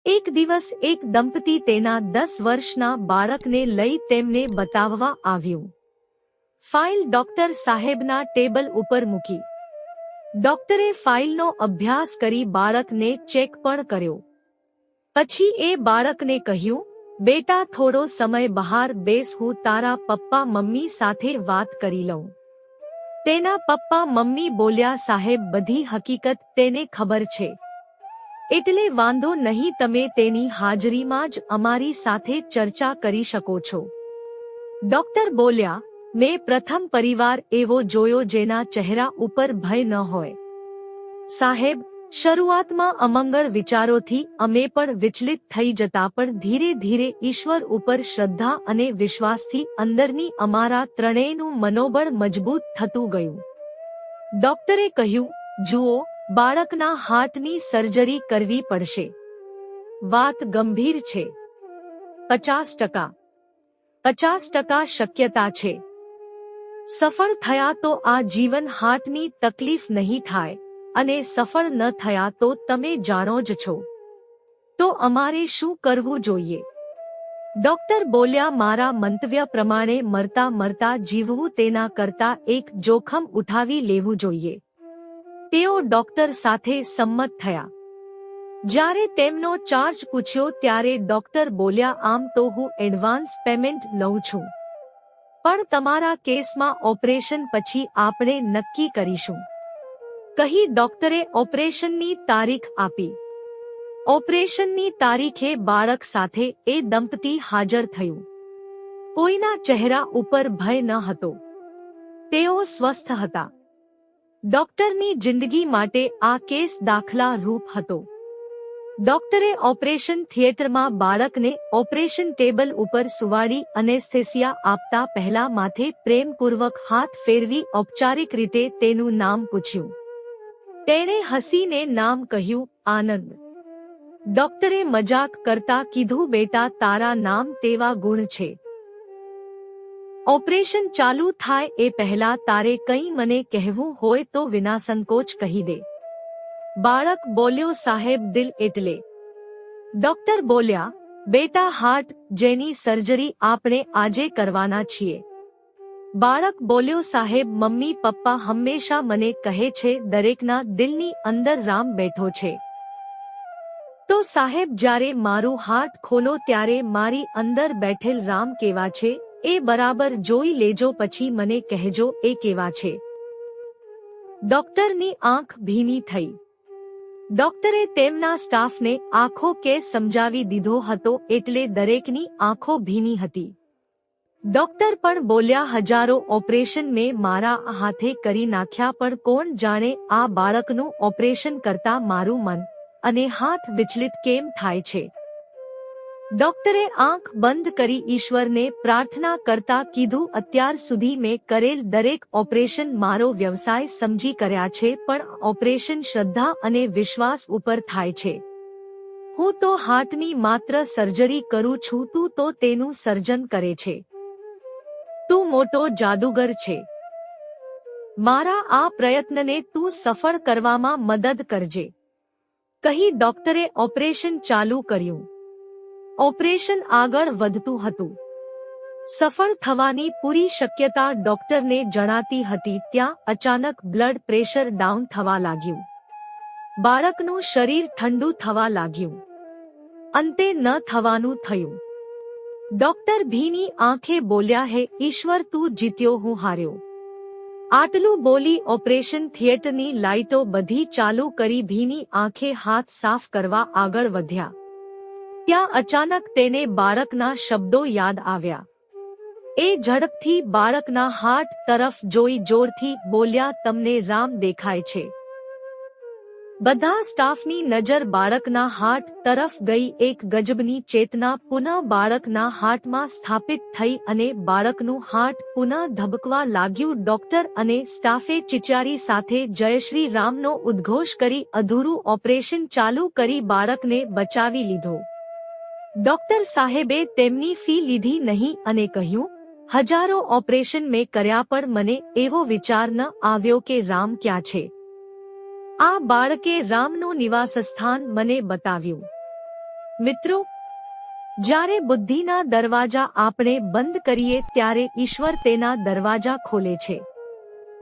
એક દિવસ એક દંપતી તેના 10 વર્ષના બાળકને લઈ તેમને બતાવવા આવ્યું. ફાઇલ ડોક્ટર સાહેબના ટેબલ ઉપર મૂકી. ડોક્ટરે ફાઇલનો અભ્યાસ કરી બાળકને ચેક પણ કર્યો. પછી એ બાળકને કહ્યું, બેટા થોડો સમય બહાર બેસ, હું તારા પપ્પા મમ્મી સાથે વાત કરી લઉં. તેના પપ્પા મમ્મી બોલ્યા, સાહેબ બધી હકીકત તેને ખબર છે, એટલે વાંધો નહીં, તમે તેની હાજરીમાં જ અમારી સાથે ચર્ચા કરી શકો છો. ડોક્ટર બોલ્યા, મેં પ્રથમ પરિવાર એવો જોયો જેના ચહેરા ઉપર ભય ન હોય. સાહેબ, શરૂઆતમાં અમંગળ વિચારોથી અમે પણ વિચલિત થઈ જતા, પણ ધીરે ધીરે ઈશ્વર ઉપર શ્રદ્ધા અને વિશ્વાસથી અંદરની અમારા ત્રણેયનું મનોબળ મજબૂત થતું ગયું. ડોક્ટરે કહ્યું, જુઓ, બાળકના હાર્ટની સર્જરી કરવી પડશે. વાત ગંભીર છે. 50% 50% શક્યતા છે. સફળ થયા તો આ જીવન હાર્ટની તકલીફ નહીં થાય, અને સફળ ન થયા તો તમે જાણો જ છો. તો અમારે શું કરવું જોઈએ? ડોક્ટર બોલ્યા, મારા મંતવ્ય પ્રમાણે મરતા મરતા જીવવું તેના કરતા એક જોખમ ઉઠાવી લેવું જોઈએ. તેઓ ડોક્ટર સાથે સંમત થયા. જ્યારે તેમનો ચાર્જ પૂછ્યો ત્યારે ડોક્ટર બોલ્યા, આમ તો હું એડવાન્સ પેમેન્ટ લઉં છું, પણ તમારા કેસમાં ઓપરેશન પછી આપણે નક્કી કરીશું, કહી ડોક્ટરે ઓપરેશનની તારીખ આપી. ઓપરેશનની તારીખે બાળક સાથે એ દંપતી હાજર થયું. કોઈના ચહેરા ઉપર ભય ન હતો. તેઓ સ્વસ્થ હતા. ડોક્ટરની જિંદગી માટે આ કેસ દાખલા રૂપ હતો. ડોક્ટરે ઓપરેશન થિયેટરમાં બાળકને ઓપરેશન ટેબલ ઉપર સુવાડી એનેસ્થેસિયા આપતા પહેલા માથે પ્રેમપૂર્વક હાથ ફેરવી ઔપચારિક રીતે તેનું નામ પૂછ્યું. તેણે હસીને નામ કહ્યું, આનંદ. ડોક્ટરે મજાક કરતા કીધું, બેટા તારા નામ તેવા ગુણ છે. ઓપરેશન ચાલુ થાય એ પહેલા તારે કંઈ મને કહેવું હોય તો વિના સંકોચ કહી દે. બાળક બોલ્યો, સાહેબ દિલ એટલે. ડોક્ટર બોલ્યા, બેટા હાર્ટ, જેની સર્જરી આપણે આજે કરવાના છીએ. બાળક બોલ્યો, સાહેબ મમ્મી પપ્પા હંમેશા મને કહે છે દરેકના દિલની અંદર રામ બેઠો છે. તો સાહેબ જ્યારે મારું હાર્ટ ખોલો ત્યારે મારી અંદર બેઠેલ રામ કેવા છે એ બરાબર જોઈ લેજો, પછી મને કહેજો એ કેવા છે. ડોક્ટરની આંખ ભીની થઈ. ડોક્ટરે તેમના સ્ટાફને આખો કેસ સમજાવી દીધો હતો, એટલે દરેકની આંખો ભીની હતી. ડોક્ટર પણ બોલ્યા, હજારો ઓપરેશન મેં મારા હાથે કરી નાખ્યા, પણ કોણ જાણે આ બાળકનું ઓપરેશન કરતા મારું મન અને હાથ વિચલિત કેમ થાય છે. ડોક્ટરે આંખ બંધ કરી ઈશ્વરને પ્રાર્થના કરતા કીધું, અત્યાર સુધી મેં કરેલ દરેક ઓપરેશન મારો વ્યવસાય સમજી કર્યા છે, પણ ઓપરેશન શ્રદ્ધા અને વિશ્વાસ ઉપર થાય છે. હું તો હાર્ટની માત્ર સર્જરી કરું છું, તું તો તેનું સર્જન કરે છે. તું મોટો જાદુગર છે. મારા આ પ્રયત્નને તું સફળ કરવામાં મદદ કરજે, કહી ડોક્ટરે ઓપરેશન ચાલુ કર્યું. ઓપરેશન આગળ વધતું હતું. સફળ થવાની પૂરી શક્યતા ડોક્ટરને જણાતી હતી. ત્યાં અચાનક બ્લડ પ્રેશર ડાઉન થવા લાગ્યું. બાળકનું શરીર ઠંડુ થવા લાગ્યું. અંતે ન થવાનું થયું. ડોક્ટર ભીની આંખે બોલ્યા, હે ઈશ્વર, તું જીત્યો, હું હાર્યો. આટલું બોલી ઓપરેશન થિયેટરની લાઇટો બધી ચાલુ કરી ભીની આંખે હાથ સાફ કરવા આગળ વધ્યા. ત્યાં અચાનક તેને બાળકના શબ્દો યાદ આવ્યા. એ ઝડપથી બાળકના હાર્ટ તરફ જોઈ જોરથી બોલ્યા, તમને રામ દેખાય છે. બધા સ્ટાફની નજર બાળકના હાર્ટ તરફ ગઈ. એક ગજબની ચેતના પુનઃ બાળકના હાર્ટમાં સ્થાપિત થઈ અને બાળકનું હાર્ટ પુનઃ ધબકવા લાગ્યું. ડોક્ટર અને સ્ટાફે ચિચારી સાથે જયશ્રી રામનો ઉદ્ઘોષ કરી અધૂરું ઓપરેશન ચાલુ કરી બાળકને બચાવી લીધો. ડોક્ટર સાહેબે તેમની ફી લીધી નહીં અને કહ્યું, હજારો ઓપરેશન મેં કર્યા, પણ મને એવો વિચાર ન આવ્યો કે રામ ક્યાં છે. આ બાળકે રામનું નિવાસસ્થાન મને બતાવ્યું. મિત્રો, જ્યારે બુદ્ધિના દરવાજા આપણે બંધ કરીએ ત્યારે ઈશ્વર તેના દરવાજા ખોલે છે.